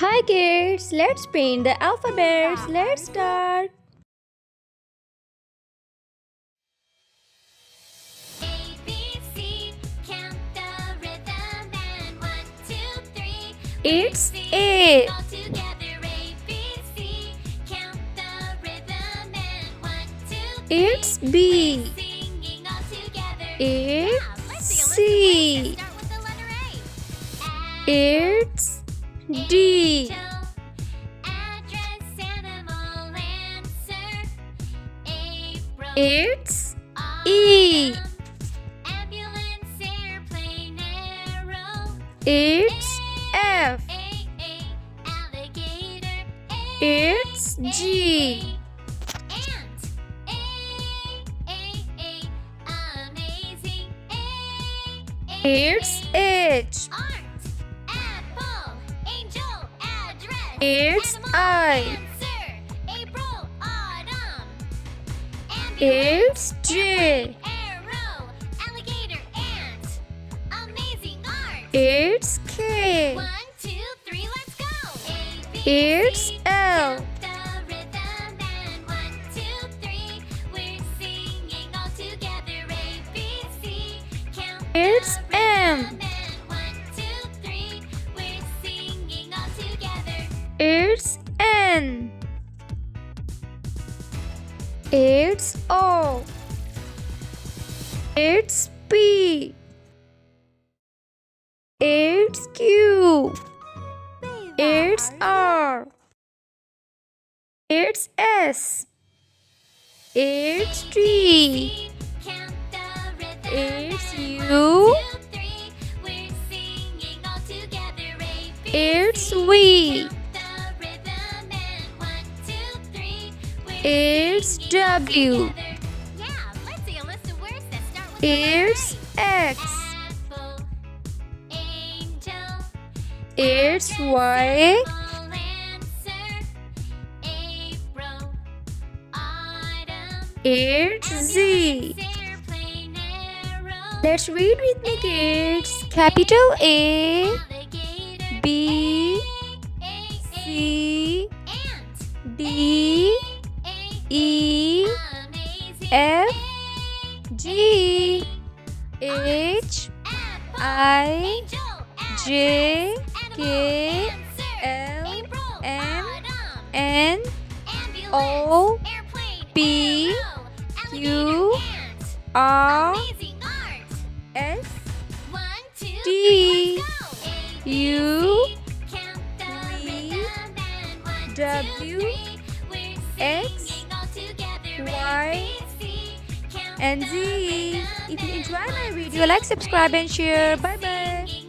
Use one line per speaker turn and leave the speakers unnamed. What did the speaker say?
Hi kids, let's paint the alphabets. Let's start.
A, B, C, count the rhythm and 1, 2, 3.
It's
Singing
A.
all together. A, B, C, count the rhythm and 1, 2, 3.
It's B.
Singing all together.
It's
Let's see a list of words
C.
that start with the letter A.
It's D.
Angel, address, animal, answer. April,
It's E.
autumn, ambulance, airplane, arrow.
It's F.
Alligator.
It's G.
Ant. Amazing.
It's H.
Art. Apple. Angel. Address.
It's
Animal.
I.
Answer. April. Autumn. Ambulance.
It's J.
Arrow. Alligator. Ant. Amazing art.
It's K.
1, 2, 3, let's go. A, B,
It's
C,
L.
count the rhythm and 1, 2, 3. We're singing all together. A, B, C, count
It's
the
M.
rhythm and 1, 2, 3. We're singing all together.
It's N. It's O. It's P. It's Q. It's R. It's S. It's T.
Count the rhythm
It's
and
U.
1, 2, 3. We're singing all together. A, B,
It's
C,
V.
count the rhythm and 1, 2, 3. We're
It's
singing all
W.
together. Yeah, let's see a list of words that start with
It's
the letter
X.
A. Apple, angel,
It's Y.
animal, answer. April, autumn,
It's Z.
airplane, arrow,
Let's read with me, kids. Capital A,
alligator,
B, C, D, E, F, G, H, I, J, K, L, M, N, O, P, Q, R, S, T, U, V, W, X, Y, and Z. If you enjoy my video, like, subscribe, and share. Bye bye.